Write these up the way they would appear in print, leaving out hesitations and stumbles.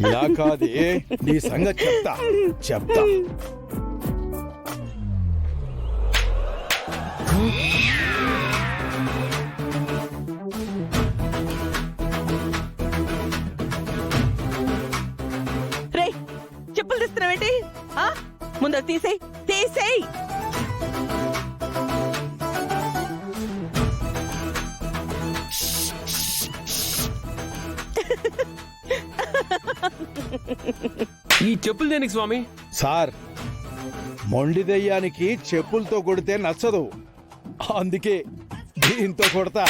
ఇలా కాదే, నీ సంగతి చెప్తా చెప్తా. రే, చెప్పులు తీస్తున్నావేంటి? ముందు తీసేయ్ తీసేయ్. ఈ చెప్పులు దేనికి స్వామి? సార్, మొండి దెయ్యానికి చెప్పులతో కొడితే నచ్చదు, అందుకే దీంతో కొడతా.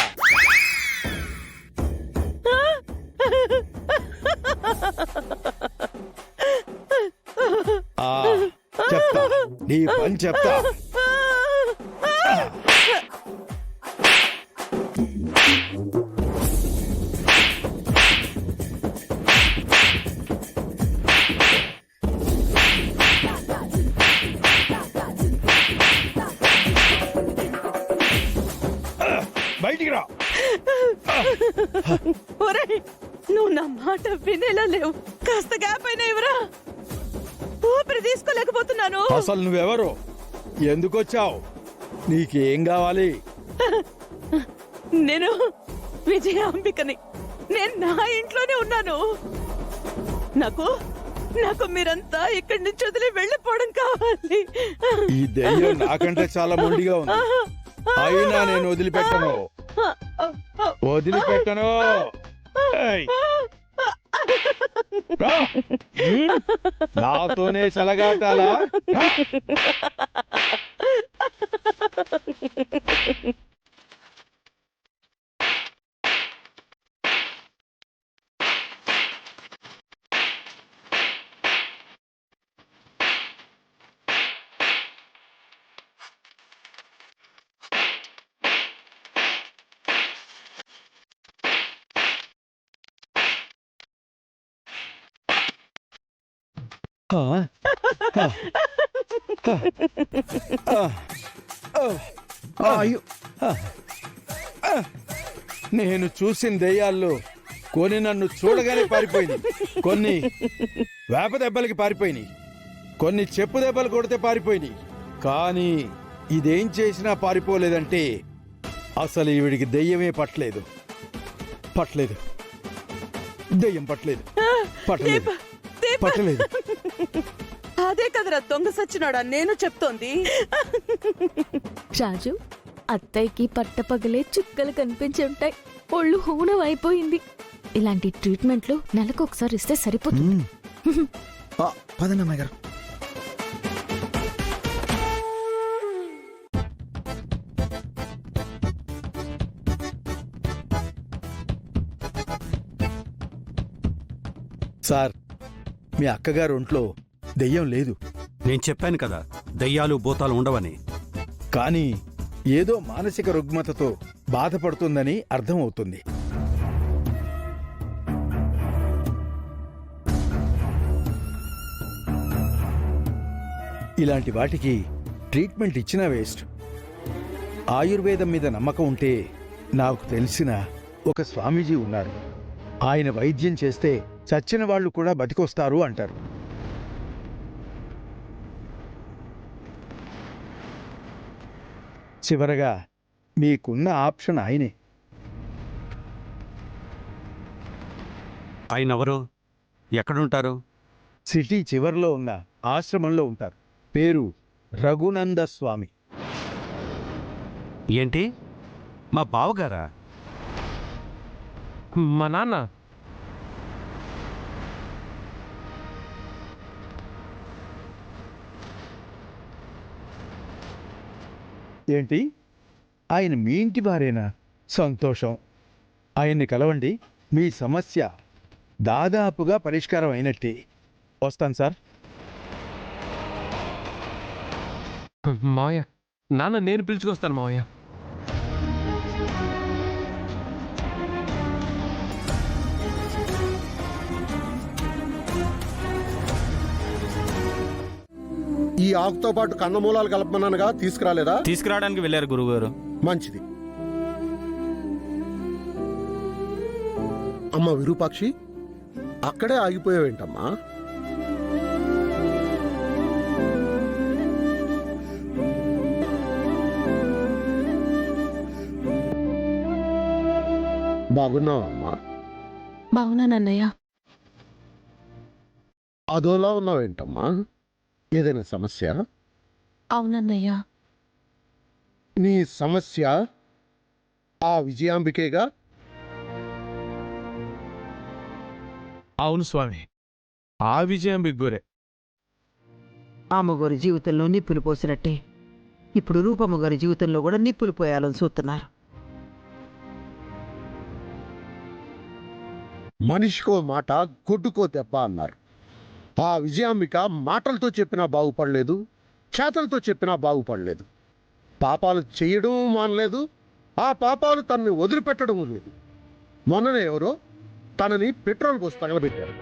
చెప్తా, నీ పని చెప్తా. బయటికి రా. నువ్వు నా మాట వినేలా లేవు. కాస్త గ్యాప్ అయినా ఇవరా, ఊపిరి తీసుకోలేకపోతున్నాను. అసలు నువ్వెవరు, ఎందుకు వచ్చావు, నీకేం కావాలి? నేను విజయాంబికని. నేను నా ఇంట్లోనే ఉన్నాను. నాకు నాకు మీరంతా ఇక్కడి నుంచి వదిలి వెళ్ళిపోవడం కావాలి. ఈ దెయ్యం నాకంటే చాలా మొండిగా ఉంది, అయినా నేను వదిలిపెట్టను. ఏయ్! నాతోనే సలగాటాలా? నేను చూసిన దెయ్యాల్లో కొన్ని నన్ను చూడగానే పారిపోయినాయి, కొన్ని వేప దెబ్బలకి పారిపోయినాయి, కొన్ని చెప్పు దెబ్బలు కొడితే పారిపోయినాయి. కానీ ఇదేం చేసినా పారిపోలేదంటే అసలు ఈవిడికి దెయ్యమే పట్టలేదు. దెయ్యం పట్టలేదు. అదే కదరా దొంగ సచ్చినాడా నేను చెప్తోంది. రాజు, అత్తయ్యకి పట్టపగలే చుక్కలు కనిపించి ఉంటాయి, ఒళ్ళు హూనం అయిపోయింది. ఇలాంటి ట్రీట్మెంట్లు నెలకు ఒకసారి ఇస్తే సరిపోతుంది. పదన్నమ్మాయి గారు. సార్, మీ అక్కగారు ఒంట్లో దెయ్యం లేదు. నేను చెప్పాను కదా, దయ్యాలు భూతాలు ఉండవని. కానీ ఏదో మానసిక రుగ్మతతో బాధపడుతుందని అర్థమవుతుంది. ఇలాంటి వాటికి ట్రీట్మెంట్ ఇచ్చినా వేస్ట్. ఆయుర్వేదం మీద నమ్మకం ఉంటే నాకు తెలిసిన ఒక స్వామీజీ ఉన్నారు. ఆయన వైద్యం చేస్తే చచ్చిన వాళ్ళు కూడా బతికొస్తారు అంటారు. చివరగా మీకున్న ఆప్షన్ ఆయనే. ఆయన ఎవరు, ఎక్కడుంటారు? సిటీ చివరిలో ఉన్న ఆశ్రమంలో ఉంటారు. పేరు రఘునంద స్వామి. ఏంటి, మా బావగారా? మా నాన్న. ఏంటి, ఆయన మీ ఇంటి వారేనా? సంతోషం. ఆయన్ని కలవండి, మీ సమస్య దాదాపుగా పరిష్కారం అయినట్టే. వస్తాను సార్. మావయ్య, నాన్న నేను పిలుచుకొస్తాను మావయ్య. ఈ ఆకుతో పాటు కందమూలాలు కలపమన్నానుగా, తీసుకురాలేదా? తీసుకురావడానికి వెళ్ళారు గురువుగారు. మంచిది. అమ్మ విరూపాక్షి, అక్కడే ఆగిపోయావేంటమ్మా? బాగున్నావా అమ్మా? బాగున్నానన్నయ్య. అదోలా ఉన్నావేంటమ్మా? ఏదైనా సమస్య? అవునన్నయ్య. నీ సమస్య ఆ విజయాంబికేగా? అవును స్వామి, ఆ విజయం బిగ్గురే. అమ్మగారి జీవితంలో నిప్పులు పోసినట్టే ఇప్పుడు రూపమ్మ గారి జీవితంలో కూడా నిప్పులు పోయాలని చూస్తున్నారు. మనిషికో మాట, గొడ్డుకో దెబ్బ అన్నారు. ఆ విజయాంబిక మాటలతో చెప్పినా బాగుపడలేదు, చేతలతో చెప్పినా బాగుపడలేదు. పాపాలు చేయడం మానలేదు, ఆ పాపాలు తనని వదిలిపెట్టడం లేదు. మొన్ననే ఎవరో తనని పెట్రోల్ పోసి తగలబెట్టారు.